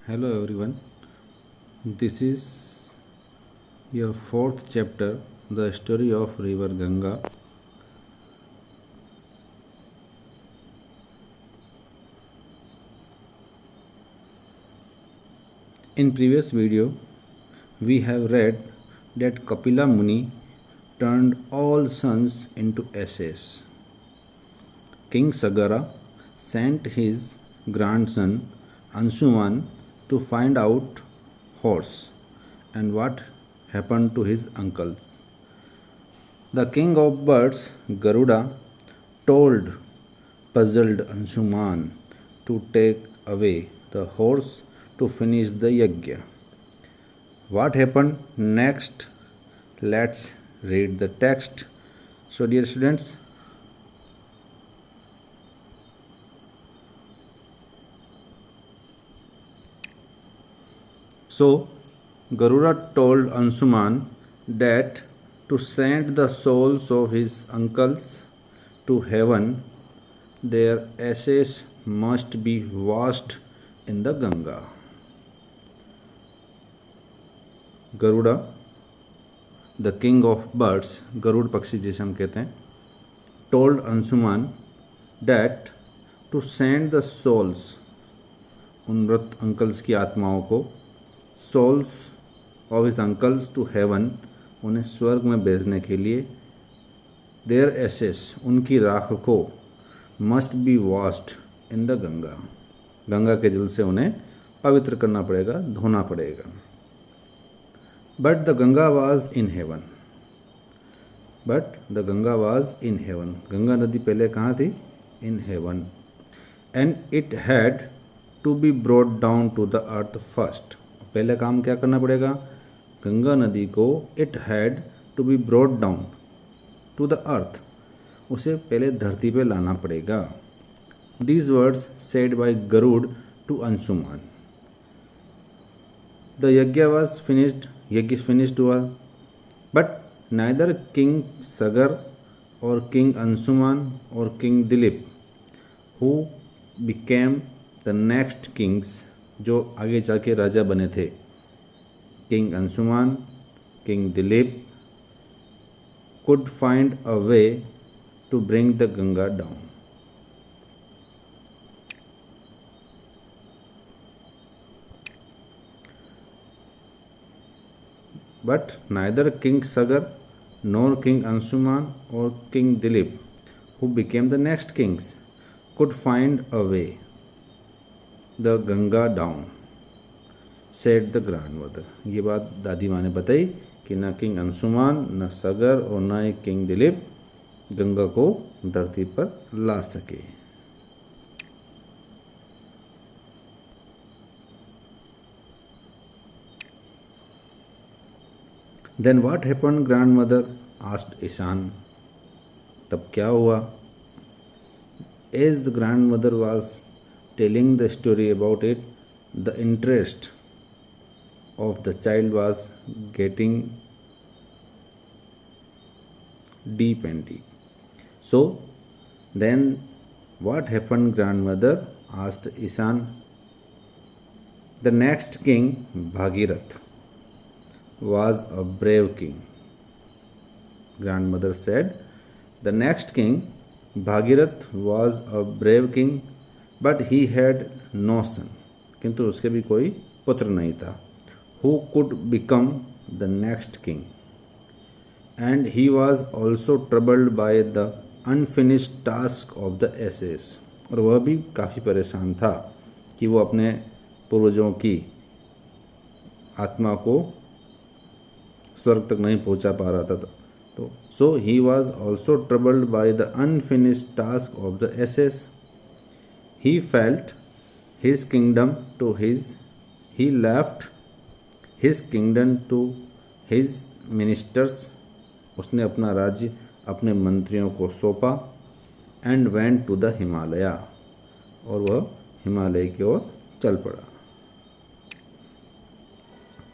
Hello everyone. This is your fourth chapter, the story of river Ganga. In previous video, we have read that Kapila Muni turned all sons into asses. King Sagara sent his grandson Ansuman to find out horse and what happened to his uncles. The king of birds, Garuda, told puzzled Ansuman to take away the horse to finish the yajna. What happened next? Let's read the text. So, dear students, Garuda told Ansuman that to send the souls of his uncles to heaven, their ashes must be washed in the Ganga. Garuda, the king of birds, Garuda पक्षी जिसे हम कहते हैं, told Ansuman that to send the souls, उन मृत uncles की आत्माओं को, souls of his uncles to heaven, उन्हें स्वर्ग में भेजने के लिए, their ashes, उनकी राख को, must be washed in the Ganga, Ganga के जल से उन्हें पवित्र करना पड़ेगा, धोना पड़ेगा. But the Ganga was in heaven. Ganga नदी पहले कहाँ थी? In heaven. And it had to be brought down to the earth first. पहले काम क्या करना पड़ेगा? गंगा नदी को it had to be brought down to the earth. उसे पहले धरती पे लाना पड़ेगा. These words said by Garud to Ansuman. The yajna was finished. यज्ञ फिनिश्ड हुआ, बट नाइदर किंग सगर और किंग अंशुमान और king Dilip who became the next kings, जो आगे जाके राजा बने थे, king Anshuman, king Dilip, could find a way to bring the Ganga down. But neither King Sagar nor King Ansuman or King Dilip, who became the next kings, could find a way the Ganga down, said the grandmother. ये बात दादी माँ ने बताई कि न king Anshuman, न सगर और न ही किंग दिलीप गंगा को धरती पर ला सके. Then what happened, grandmother? asked Ishan. तब क्या हुआ? As the grandmother was telling the story about it, the interest of the child was getting deep and deep. So, then what happened, grandmother? asked Ishan. The next king, Bhagirath, was a brave king. Grandmother said, the next king, Bhagirath, was a brave king, but he had no son. किंतु उसके भी कोई पुत्र नहीं था. Who could become the next king? And he was also troubled by the unfinished task of the asses. और वह भी काफ़ी परेशान था कि वो अपने पूर्वजों की आत्मा को स्वर्ग तक नहीं पहुंचा पा रहा था. तो so he was also troubled by the unfinished task of the aces. He felt his kingdom to his, he left his kingdom to his ministers. उसने अपना राज्य अपने मंत्रियों को सौंपा. And went to the Himalaya, और वह हिमालय की ओर चल पड़ा.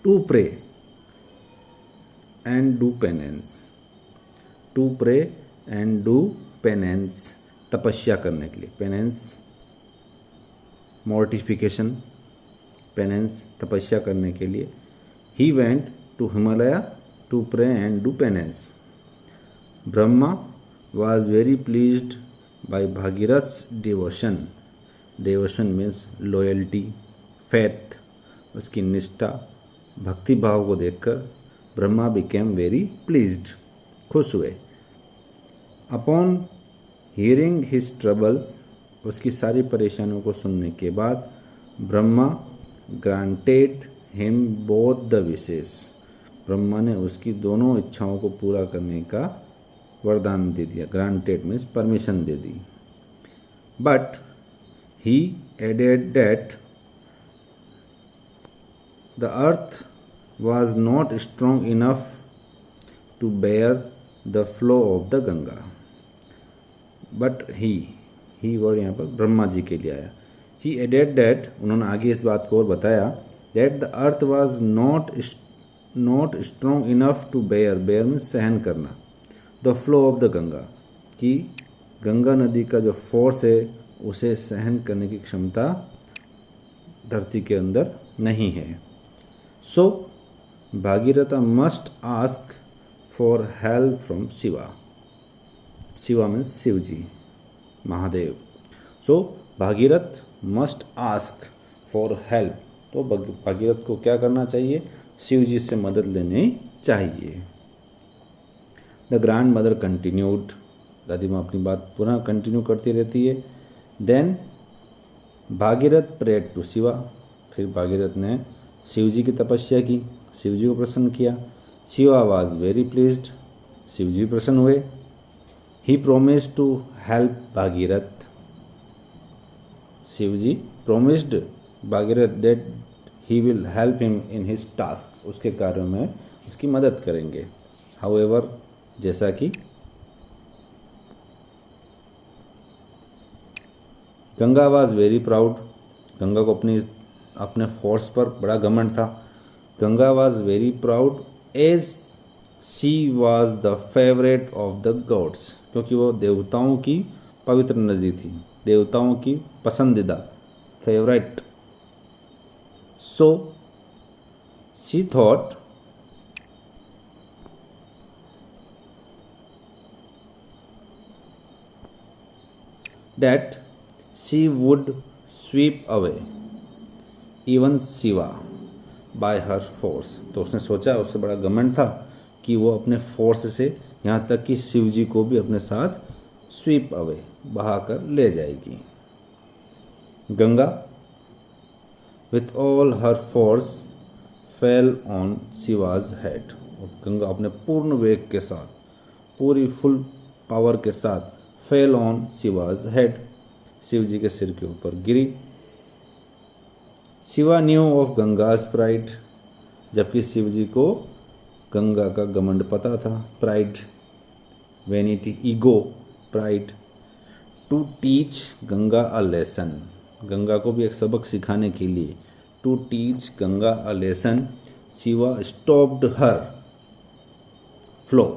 To pray and do penance. To pray and do penance, तपस्या करने के लिए. Penance, mortification, पेनेंस तपस्या करने के लिए। He went to Himalaya to pray and do penance. Brahma was very pleased by Bhagirath's devotion. Devotion means loyalty, faith, उसकी निष्ठा, भक्ति भाव को देखकर ब्रह्मा बिकेम वेरी प्लीज्ड, खुश हुए। अपॉन हियरिंग हिज ट्रबल्स, उसकी सारी परेशानियों को सुनने के बाद Brahma granted him both the wishes, Brahma ने उसकी दोनों इच्छाओं को पूरा करने का वरदान दे दिया। ग्रांटेड मीन्स परमिशन दे दी। But he added that the earth was not strong enough to bear the flow of the Ganga. But he word यहाँ पर ब्रह्मा जी के लिए आया। He added that, उन्होंने आगे इस बात को और बताया, that the earth was not strong enough to bear means सहन करना, the flow of the Ganga, कि गंगा नदी का जो फोर्स है उसे सहन करने की क्षमता धरती के अंदर नहीं है। So Bhagirath must ask for help from Shiva. Shiva means Shiv ji, Mahadev. So Bhagirath must ask for help, तो भागीरथ को क्या करना चाहिए? शिव जी से मदद लेनी चाहिए। द ग्रैंड मदर कंटिन्यूड, दादी माँ अपनी बात पुनः कंटिन्यू करती रहती है। Then Bhagirath prayed to Shiva, फिर भागीरथ ने शिव जी की तपस्या की, शिव जी को प्रसन्न किया। Shiva was very pleased, Shiv ji प्रसन्न हुए। He promised to help Bhagirath, Shiv ji promised Bhagirath that he will help him in his task, उसके कार्यों में उसकी मदद करेंगे। हाउएवर, जैसा कि Ganga was very proud, Ganga को अपने फोर्स पर बड़ा घमंड था। Ganga was very proud as she was the favourite of the gods, क्योंकि वो देवताओं की पवित्र नदी थी, देवताओं की पसंदीदा, favourite. So she thought that she would sweep away even Shiva by her force, तो उसने सोचा, उससे बड़ा घमंड था कि वो अपने फोर्स से यहाँ तक कि शिव जी को भी अपने साथ स्वीप अवे, बहाकर ले जाएगी। Ganga with all her force fell on Shiva's head, और गंगा अपने पूर्ण वेग के साथ, पूरी फुल पावर के साथ fell on Shiva's head, Shiv ji के सिर के ऊपर गिरी। Shiva knew of Ganga's pride, जबकि शिव जी को गंगा का घमंड पता था, pride, vanity, ego, pride. To teach Ganga a lesson, Ganga को भी एक सबक सिखाने के लिए, to teach Ganga a lesson, Shiva stopped her flow,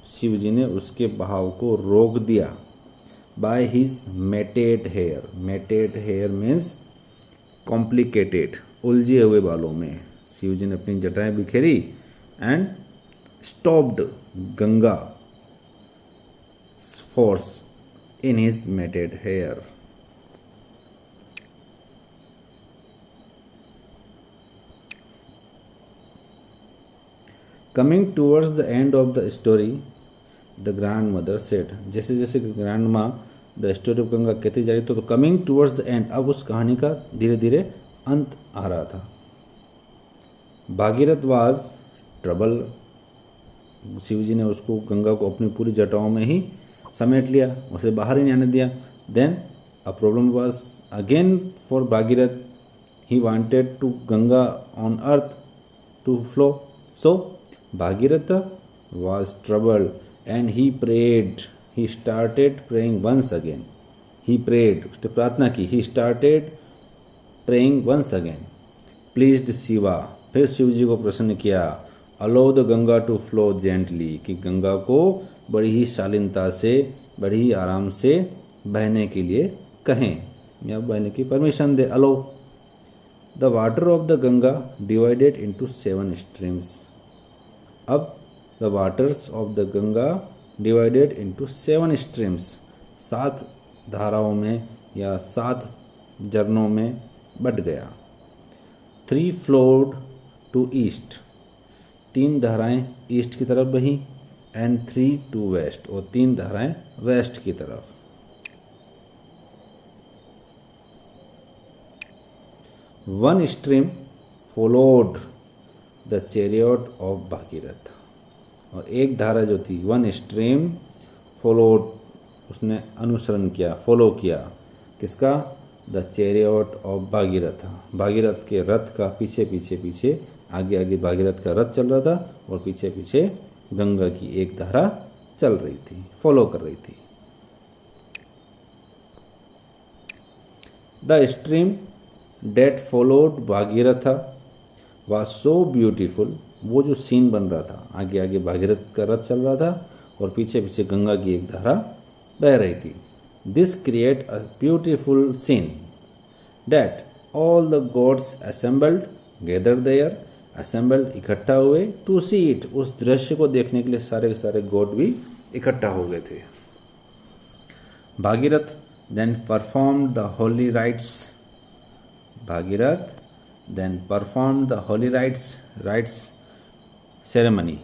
Shiv ji ने उसके बहाव को रोक दिया। By his matted hair, matted hair means complicated, उलझे हुए बालों में शिव जी ने अपनी जटाएं बिखेरी and stopped Ganga force in his matted hair. Coming towards the end of the story, the grandmother said, जैसे जैसे ग्रैंड माँ द स्टोरी ऑफ गंगा कहती जा रही तो कमिंग टूवर्ड्स द एंड, अब उस कहानी का धीरे धीरे अंत आ रहा था। भागीरथ वाज ट्रबल, शिव जी ने उसको, गंगा को अपनी पूरी जटाओं में ही समेट लिया, उसे बाहर ही नहीं आने दिया। Then a problem was again for Bhagirath, he wanted to Ganga on earth to flow, so Bhagirath was troubled and he prayed, he started praying once again, he prayed, उसने प्रार्थना की, he started praying once again, pleased Shiva, फिर शिव जी को प्रसन्न किया, allow the Ganga to flow gently, कि गंगा को बड़ी ही शालीनता से, बड़ी ही आराम से बहने के लिए कहें या बहने की permission they, allow। The water of the Ganga divided into 7 streams. अब the waters of the Ganga divided into 7 streams. 7 धाराओं में या 7 झरनों में बट गया. 3 flowed to east. 3 धाराएं ईस्ट की तरफ बही. And 3 to west. और 3 धाराएं वेस्ट की तरफ. One stream followed the chariot of Bhagirath. और एक धारा जो थी, वन स्ट्रीम फॉलोड, उसने अनुसरण किया, फॉलो किया किसका? The chariot of Bhagirath. Bhagirath के रथ का पीछे पीछे पीछे, आगे आगे भागीरथ का रथ चल रहा था और पीछे पीछे गंगा की एक धारा चल रही थी, फॉलो कर रही थी. The stream that followed Bhagirath was so beautiful. वो जो सीन बन रहा था, आगे आगे भागीरथ का रथ चल रहा था और पीछे पीछे गंगा की एक धारा बह रही थी. This create a beautiful scene that all the gods assembled gather there. Assembled इकट्ठा हुए. टू सी इट, उस दृश्य को देखने के लिए सारे के सारे गॉड भी इकट्ठा हो गए थे. Bhagirath then performed the holy rites. Bhagirath then performed the holy rites ceremony,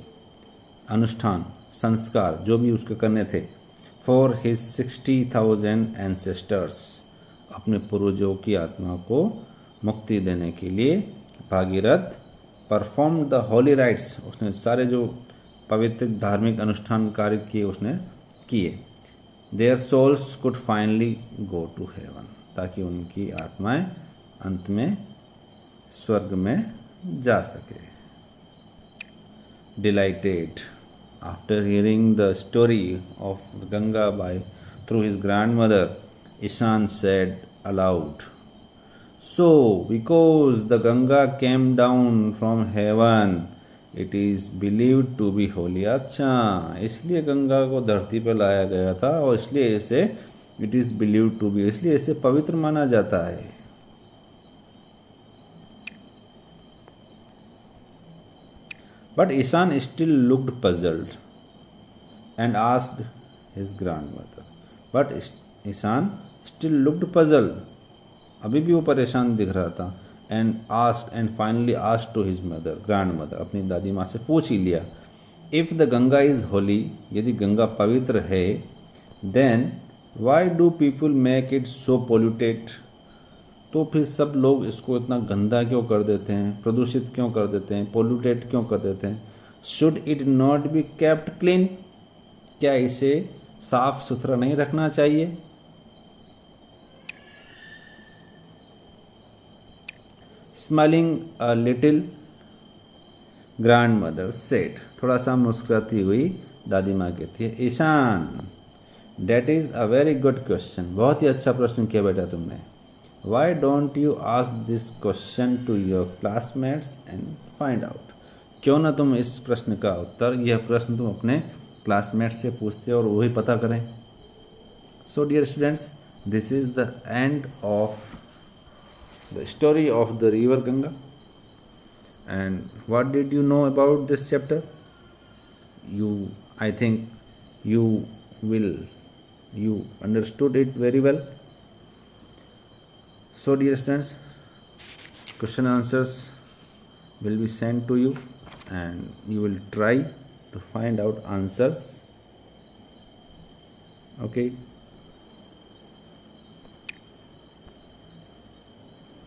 अनुष्ठान, संस्कार जो भी उसके करने थे. फॉर हिज 60,000 एंसेस्टर्स, अपने पूर्वजों की आत्मा को मुक्ति देने के लिए Bhagirath perform the holy rights, उसने सारे जो पवित्र धार्मिक अनुष्ठान कार्य किए उसने किए. Their souls could finally go to heaven, ताकि उनकी आत्माएं अंत में स्वर्ग में जा सके. Delighted after hearing the story of Ganga through his grandmother, Ishan said aloud, "So, because the Ganga came down from heaven, it is believed to be holy." अच्छा, इसलिए गंगा को धरती पर लाया गया था और इसलिए इसे it is believed to be, इसलिए इसे पवित्र माना जाता है. But Ishan still looked puzzled and asked his grandmother. But Ishan still looked puzzled. अभी भी वो परेशान दिख रहा था. And finally asked to his mother, grandmother, अपनी दादी माँ से पूछ ही लिया. If the Ganga is holy, यदि गंगा पवित्र है, then why do people make it so polluted? तो फिर सब लोग इसको इतना गंदा क्यों कर देते हैं, प्रदूषित क्यों कर देते हैं, पोल्यूटेड क्यों कर देते हैं. Should it not be kept clean, क्या इसे साफ सुथरा नहीं रखना चाहिए. Smiling a little, grandmother said, थोड़ा सा मुस्कुराती हुई दादी माँ कहती है, Ishan, that is a very good question, बहुत ही अच्छा प्रश्न किया बेटा तुमने. Why don't you ask this question to your classmates and find out? क्यों ना तुम इस प्रश्न का उत्तर, यह प्रश्न तुम अपने क्लासमेट्स से पूछते और वही पता करें. So dear students, this is the end of the story of the river Ganga. And what did you know about this chapter? I think you understood it very well. So dear students, question answers will be sent to you and you will try to find out answers. Okay.